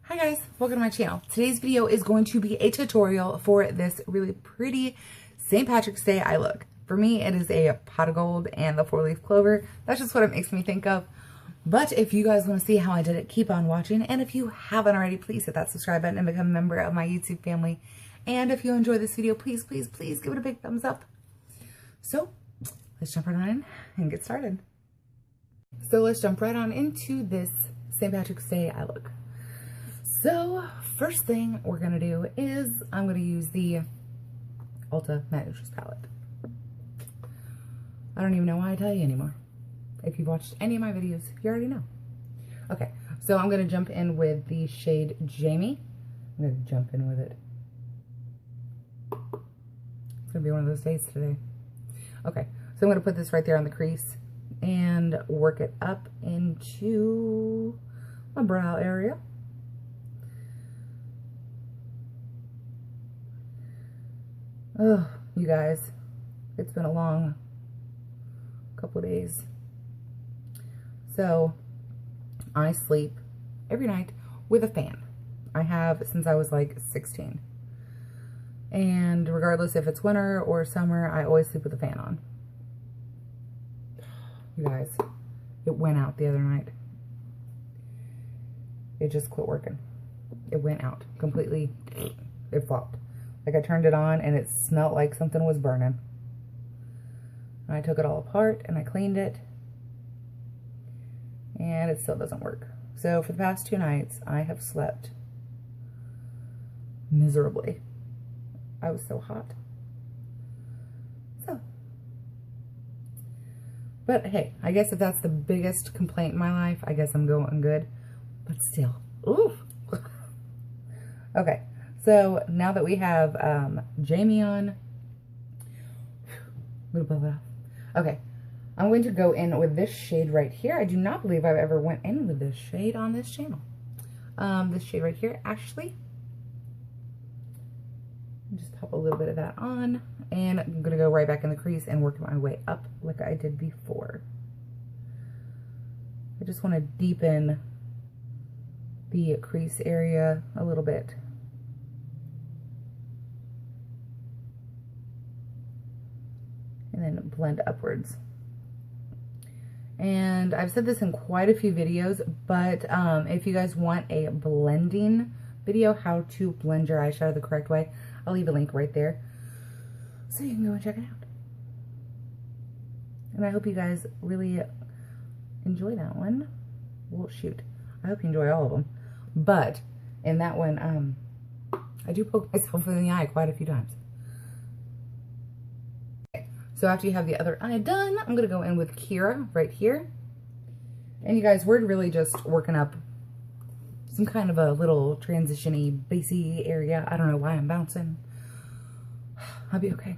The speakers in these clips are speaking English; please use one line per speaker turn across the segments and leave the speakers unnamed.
Hi guys, welcome to my channel. Today's video is going to be a tutorial for this really pretty St. Patrick's Day eye look. For me, it is a pot of gold and the 4-leaf clover. That's just what it makes me think of. But if you guys want to see how I did it, keep on watching. And if you haven't already, please hit that subscribe button and become a member of my YouTube family. And if you enjoy this video, please, please, please give it a big thumbs up. So let's jump right on and get started. So let's jump right on into this St. Patrick's Day eye look. So first thing we're going to do is I'm going to use the Ulta Matte Neutrals palette. I don't even know why I tell you anymore. If you've watched any of my videos, you already know. Okay, so I'm going to jump in with the shade Jamie. I'm going to jump in with it. It's going to be one of those days today. Okay, so I'm going to put this right there on the crease and work it up into my brow area. Oh, you guys, it's been a long couple of days. So, I sleep every night with a fan. I have since I was like 16. And regardless if it's winter or summer, I always sleep with the fan on. You guys, it went out the other night. It just quit working. It went out completely. It flopped. Like I turned it on and it smelled like something was burning. And I took it all apart and I cleaned it. And it still doesn't work. So for the past 2 nights, I have slept miserably. I was so hot. So. But hey, I guess if that's the biggest complaint in my life, I guess I'm going good. But still, oof. Okay. So now that we have Jamie on, I'm gonna blow it off. Okay, I'm going to go in with this shade right here. I do not believe I've ever went in with this shade on this channel. This shade right here, Ashley. Just pop a little bit of that on, and I'm gonna go right back in the crease and work my way up like I did before. I just want to deepen the crease area a little bit. And then blend upwards. And I've said this in quite a few videos, but if you guys want a blending video, how to blend your eyeshadow the correct way, I'll leave a link right there so you can go and check it out. And I hope you guys really enjoy that one. Well, shoot, I hope you enjoy all of them. But in that one, I do poke myself in the eye quite a few times. So after you have the other eye done, I'm going to go in with Kira right here. And you guys, we're really just working up some kind of a little transition-y, bassy area. I don't know why I'm bouncing. I'll be okay.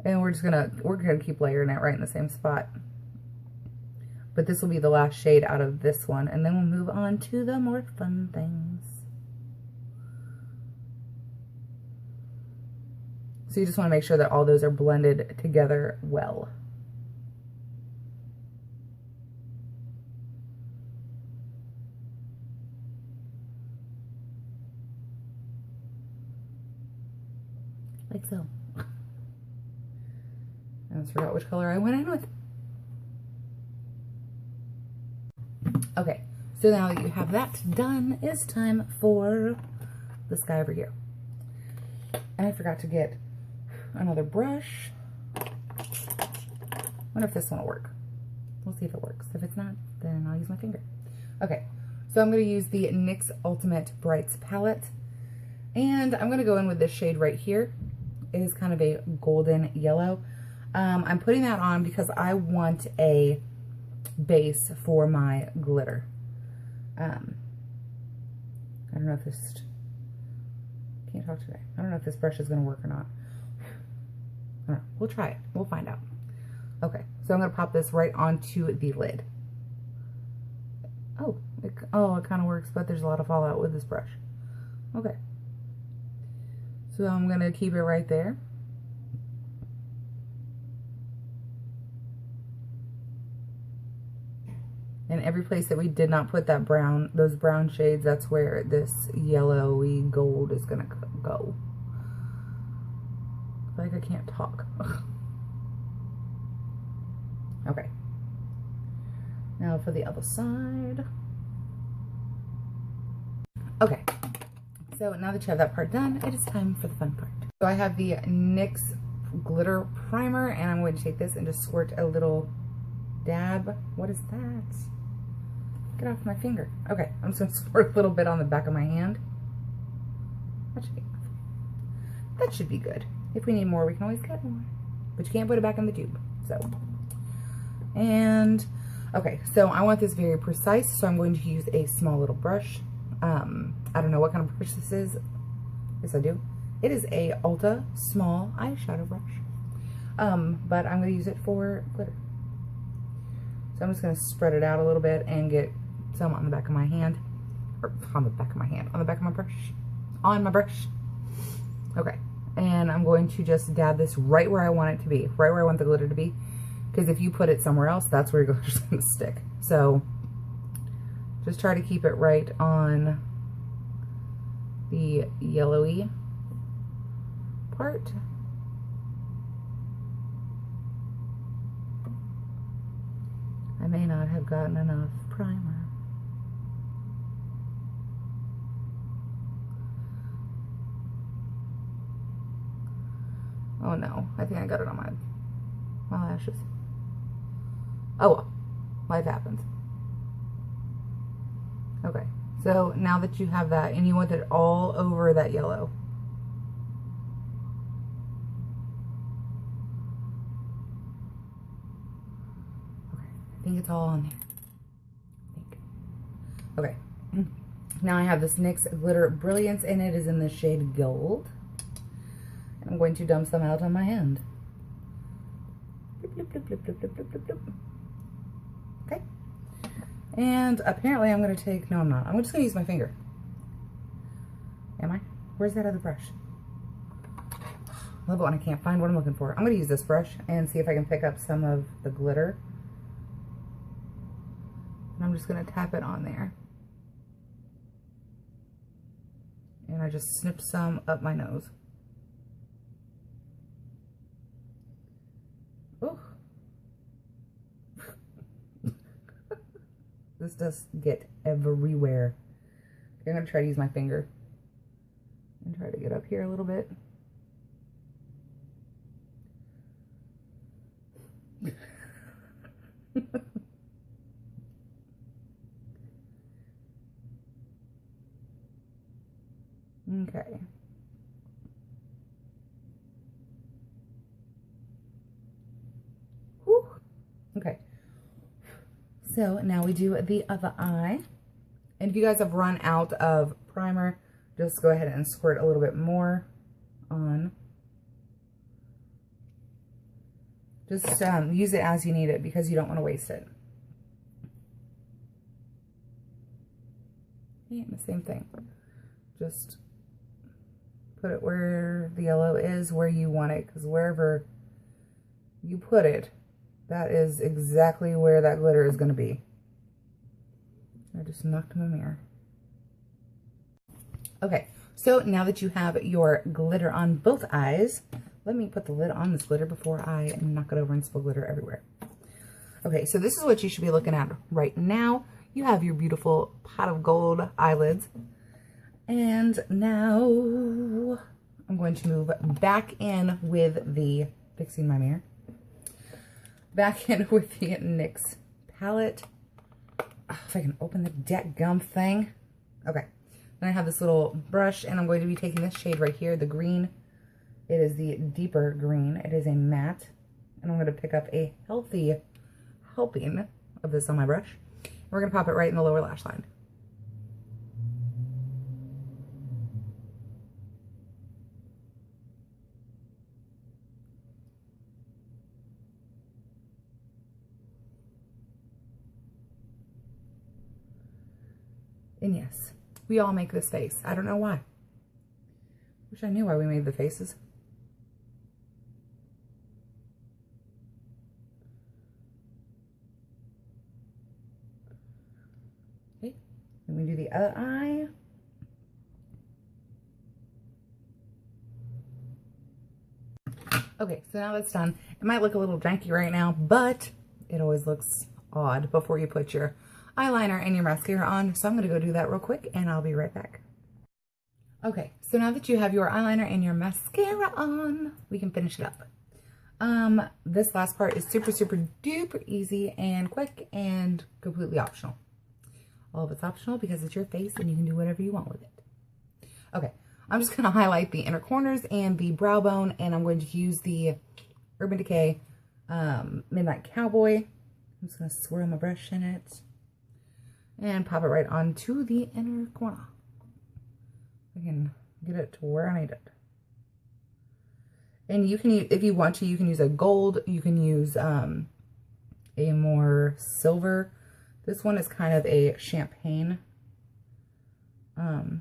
And we're gonna keep layering it right in the same spot. But this will be the last shade out of this one. And then we'll move on to the more fun things. So you just want to make sure that all those are blended together well. Like so. I almost forgot which color I went in with. Okay, so now that you have that done, it's time for this guy over here. And I forgot to get another brush. Wonder if this one will work. We'll see if it works. If it's not, then I'll use my finger. Okay, so I'm going to use the NYX Ultimate Brights palette. And I'm going to go in with this shade right here. It is kind of a golden yellow. I'm putting that on because I want a base for my glitter. I don't know if this... Can't talk today. I don't know if this brush is going to work or not. I don't know. We'll try it. We'll find out. Okay, so I'm going to pop this right onto the lid. Oh, it kind of works, but there's a lot of fallout with this brush. Okay. So I'm going to keep it right there. And every place that we did not put that brown, those brown shades, that's where this yellowy gold is gonna go. I feel like I can't talk. Okay. Now for the other side. Okay. So now that you have that part done, it is time for the fun part. So I have the NYX glitter primer, and I'm going to take this and just squirt a little dab. What is that? Get off my finger. Okay, I'm just going to squirt a little bit on the back of my hand. That should be good. If we need more, we can always get more. But you can't put it back in the tube. So, and, okay, so I want this very precise, so I'm going to use a small little brush. I don't know what kind of brush this is. Yes, I do. It is a Ulta small eyeshadow brush. But I'm going to use it for glitter. So I'm just going to spread it out a little bit and get some on the back of my hand. Or on the back of my hand. On the back of my brush. On my brush. Okay. And I'm going to just dab this right where I want it to be. Right where I want the glitter to be. Because if you put it somewhere else, that's where your glitter's going to stick. So just try to keep it right on the yellowy part. I may not have gotten enough primer. Oh no, I think I got it on my lashes. Oh well, life happens. Okay, so now that you have that, and you want it all over that yellow. Okay, I think it's all on there. Okay, now I have this NYX Glitter Brilliance, and it is in the shade Gold. I'm going to dump some out on my hand. Bloop, bloop, bloop, bloop, bloop, bloop, bloop, bloop. Okay. And apparently I'm going to take, no I'm not. I'm just going to use my finger. Am I? Where's that other brush? I love it when I can't find what I'm looking for. I'm going to use this brush and see if I can pick up some of the glitter. And I'm just going to tap it on there. And I just snip some up my nose. Oh. This does get everywhere. Okay, I'm going to try to use my finger and try to get up here a little bit. Okay. Whew. Okay. So now we do the other eye. And if you guys have run out of primer, just go ahead and squirt a little bit more on. Just use it as you need it because you don't want to waste it. And the same thing. Just put it where the yellow is, where you want it, because wherever you put it, that is exactly where that glitter is going to be. I just knocked my mirror. Okay, so now that you have your glitter on both eyes, let me put the lid on this glitter before I knock it over and spill glitter everywhere. Okay, so this is what you should be looking at right now. You have your beautiful pot of gold eyelids. And now I'm going to move back in with the, fixing my mirror, back in with the NYX palette. Oh, if I can open the dadgum thing. Okay, then I have this little brush, and I'm going to be taking this shade right here, the green. It is the deeper green. It is a matte, and I'm going to pick up a healthy helping of this on my brush. We're going to pop it right in the lower lash line. And yes, we all make this face. I don't know why. Wish I knew why we made the faces. Then we do the other eye. Okay, so now that's done. It might look a little janky right now, but it always looks odd before you put your eyeliner and your mascara on. So I'm going to go do that real quick and I'll be right back. Okay, so now that you have your eyeliner and your mascara on, we can finish it up. This last part is super, super duper easy and quick and completely optional. All of it's optional because it's your face and you can do whatever you want with it. Okay, I'm just going to highlight the inner corners and the brow bone, and I'm going to use the Urban Decay Midnight Cowboy. I'm just going to swirl my brush in it and pop it right onto the inner corner. I can get it to where I need it. And you can use, if you want to, you can use a gold, you can use a more silver. This one is kind of a champagne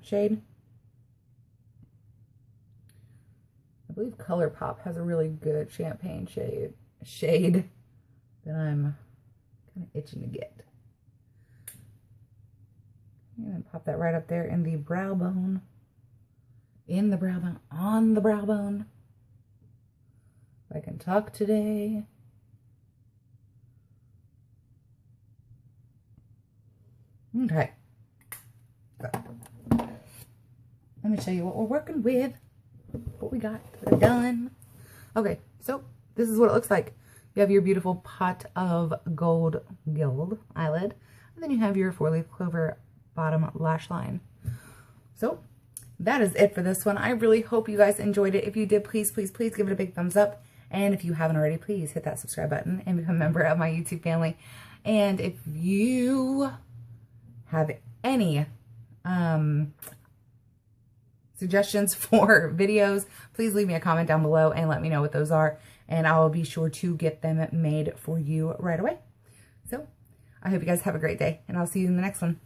shade. I believe ColourPop has a really good champagne shade that I'm kind of itching to get. And then pop that right up there in the brow bone. In the brow bone, on the brow bone. I can talk today. Okay. Let me show you what we're working with. What we got done. Okay, so this is what it looks like. You have your beautiful pot of gold gild eyelid. And then you have your 4-leaf clover bottom lash line. So that is it for this one. I really hope you guys enjoyed it. If you did, please, please, please give it a big thumbs up. And if you haven't already, please hit that subscribe button and become a member of my YouTube family. And if you have any suggestions for videos, please leave me a comment down below and let me know what those are. And I will be sure to get them made for you right away. So I hope you guys have a great day, and I'll see you in the next one.